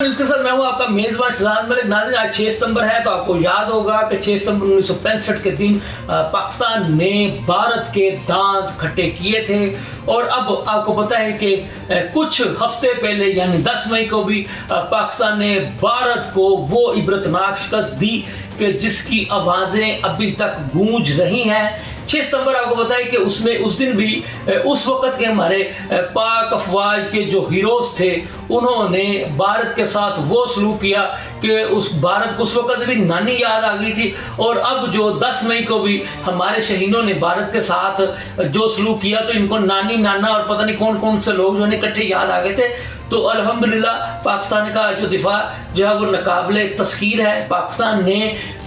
اس کے ساتھ میں ہوں آپ کا میزبان شہزاد ملک۔ ناظرین، آج 6 ستمبر ہے تو آپ کو یاد ہوگا کہ 6 ستمبر 1965 کے دن پاکستان نے بھارت کے دانت کھٹے کیے تھے، اور اب آپ کو پتہ ہے کہ کچھ ہفتے پہلے یعنی 10 مئی کو بھی پاکستان نے بھارت کو وہ عبرتناک شکست دی کہ جس کی آوازیں ابھی تک گونج رہی ہیں۔ 6 ستمبر آپ کو پتہ ہے کہ اس دن بھی اس وقت کے ہمارے پاک افواج کے جو ہیروز تھے انہوں نے بھارت کے ساتھ وہ سلوک کیا کہ اس بھارت کو اس وقت بھی نانی یاد آ گئی تھی، اور اب جو 10 مئی کو بھی ہمارے شہیدوں نے بھارت کے ساتھ جو سلوک کیا تو ان کو نانی نانا اور پتہ نہیں کون کون سے لوگ جو ہے اکٹھے یاد آ گئے تھے۔ تو الحمدللہ پاکستان کا جو دفاع جو ہے وہ ناقابل تذکیر ہے۔ پاکستان نے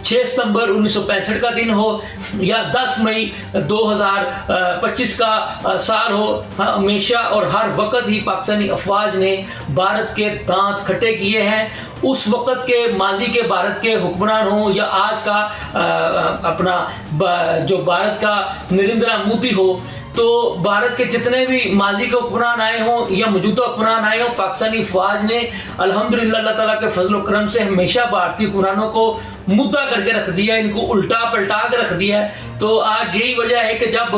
6 ستمبر 1965 کا دن ہو یا 10 مئی 2025 کا سال ہو، ہمیشہ اور ہر وقت ہی پاکستانی افواج نے بھارت کے دانت کھٹے کیے ہیں۔ اس وقت کے ماضی کے بھارت کے حکمران ہوں یا آج کا اپنا جو بھارت کا نریندر مودی ہو، تو بھارت کے جتنے بھی ماضی کے حکمران آئے ہوں یا موجودہ حکمران آئے ہوں، پاکستانی فوج نے الحمدللہ اللہ تعالیٰ کے فضل و کرم سے ہمیشہ بھارتی حکمرانوں کو مدعا کر کے رکھ دیا، ان کو الٹا پلٹا کے رکھ دیا ہے۔ تو آج یہی وجہ ہے کہ جب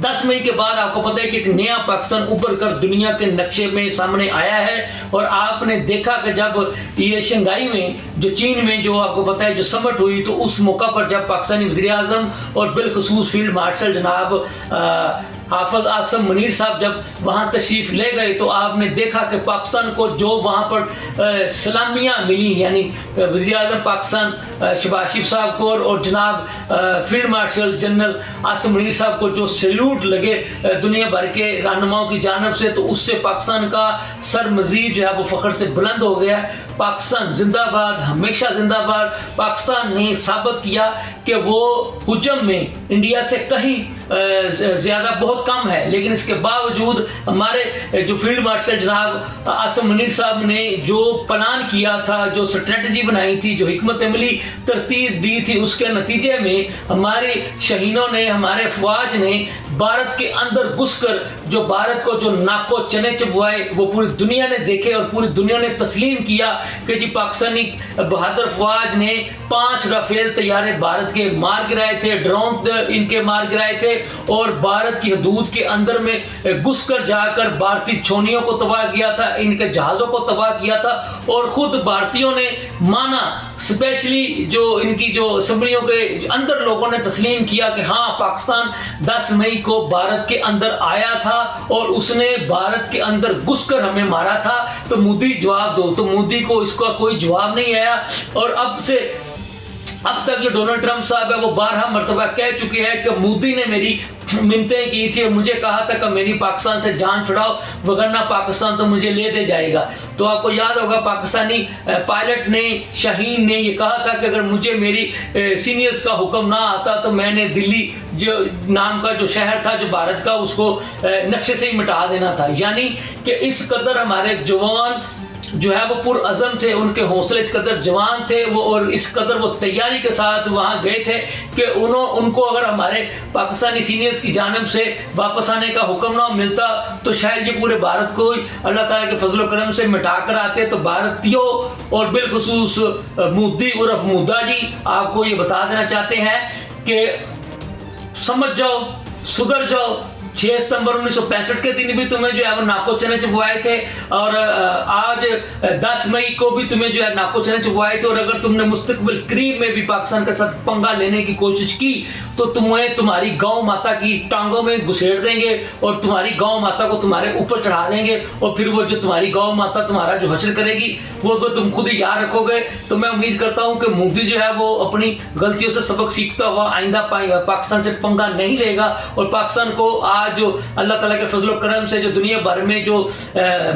10 مئی کے بعد آپ کو پتہ ہے کہ ایک نیا پاکستان ابھر کر دنیا کے نقشے میں سامنے آیا ہے، اور آپ نے دیکھا کہ جب یہ شنگھائی میں جو چین میں جو آپ کو پتہ ہے جو سمٹ ہوئی، تو اس موقع پر جب پاکستانی وزیر اعظم اور بالخصوص فیلڈ مارشل جناب حافظ عاصم منیر صاحب جب وہاں تشریف لے گئے، تو آپ نے دیکھا کہ پاکستان کو جو وہاں پر سلامیاں ملی، یعنی وزیر اعظم پاکستان شہباز شریف صاحب کو اور جناب field marshal general Asim Munir صاحب کو جو سیلوٹ لگے دنیا بھر کے رہنماؤں کی جانب سے، تو اس سے پاکستان کا سر مزید جو ہے وہ فخر سے بلند ہو گیا ہے۔ پاکستان زندہ باد، ہمیشہ زندہ باد۔ پاکستان نے ثابت کیا کہ وہ حجم میں انڈیا سے کہیں زیادہ بہت کم ہے، لیکن اس کے باوجود ہمارے جو فیلڈ مارشل جناب عاصم منیر صاحب نے جو پلان کیا تھا، جو اسٹریٹجی بنائی تھی، جو حکمت عملی ترتیب دی تھی، اس کے نتیجے میں ہمارے شہینوں نے، ہمارے فوج نے بھارت کے اندر گھس کر جو بھارت کو جو ناکو چنے چبوائے وہ پوری دنیا نے دیکھے، اور پوری دنیا نے تسلیم کیا کہ جی پاکستانی بہادر فوج نے 5 رافیل طیارے بھارت کے مار گرائے تھے، ڈرون ان کے مار گرائے تھے، اور بھارت کی حدود کے اندر میں گھس کر جا کر بھارتی چھونیوں کو تباہ کیا تھا، ان کے جہازوں کو تباہ کیا تھا، اور خود بھارتیوں نے مانا، اسپیشلی جو ان کی جو اسمبلیوں کے اندر لوگوں نے تسلیم کیا کہ ہاں پاکستان 10 مئی کو بھارت کے اندر آیا تھا اور اس نے بھارت کے اندر گھس کر ہمیں مارا تھا، تو مودی جواب دو۔ تو مودی کو اس کا کوئی جواب نہیں آیا، اور اب تک جو ڈونلڈ ٹرمپ صاحب ہے وہ 12 مرتبہ کہہ چکے ہیں کہ مودی نے میری منتیں کی تھی اور مجھے کہا تھا کہ میری پاکستان سے جان چھڑاؤ وگرنہ پاکستان تو مجھے لے دے جائے گا۔ تو آپ کو یاد ہوگا پاکستانی پائلٹ نے، شاہین نے یہ کہا تھا کہ اگر مجھے میری سینئرز کا حکم نہ آتا تو میں نے دلی جو نام کا جو شہر تھا جو بھارت کا، اس کو نقشے سے ہی مٹا دینا تھا۔ یعنی کہ اس قدر ہمارے جوان جو ہے وہ پرعزم تھے، ان کے حوصلے اس قدر جوان تھے وہ، اور اس قدر وہ تیاری کے ساتھ وہاں گئے تھے کہ ان کو اگر ہمارے پاکستانی سینئرز کی جانب سے واپس آنے کا حکم نہ ملتا تو شاید یہ پورے بھارت کو اللہ تعالیٰ کے فضل و کرم سے مٹا کر آتے۔ تو بھارتیوں اور بالخصوص مودی عرف مودا جی آپ کو یہ بتا دینا چاہتے ہیں کہ سمجھ جاؤ، سدھر جاؤ۔ 6 ستمبر 1965 کے دن بھی تمہیں جو ہے وہ ناکو چنے چبوائے تھے، اور آج 10 مئی کو بھی تمہیں جو ہے ناکو چنے چبوائے تھے، اور اگر تم نے مستقبل قریب میں بھی پاکستان کے ساتھ پنگا لینے کی کوشش کی تو تمہیں تمہاری گاؤں ماتا کی ٹانگوں میں گھسیڑ دیں گے، اور تمہاری گاؤں ماتا کو تمہارے اوپر چڑھا دیں گے، اور پھر وہ جو تمہاری گاؤں ماتا تمہارا جو حشر کرے گی وہ تم خود ہی یاد رکھو گے۔ تو میں امید کرتا ہوں کہ مودی جو ہے وہ اپنی غلطیوں سے سبق سیکھتا ہوا آئندہ پاکستان سے پنگا نہیں لے گا، اور پاکستان کو آج جو اللہ تعالیٰ کے فضل و کرم سے جو دنیا بھر میں جو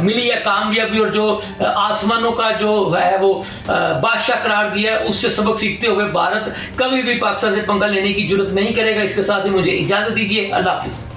ملی ہے کامیابی، اور جو آسمانوں کا جو ہے وہ بادشاہ قرار دیا ہے، اس سے سبق سیکھتے ہوئے بھارت کبھی بھی پاکستان سے پنگا لینے کی جرات نہیں کرے گا۔ اس کے ساتھ ہی مجھے اجازت دیجیے، اللہ حافظ۔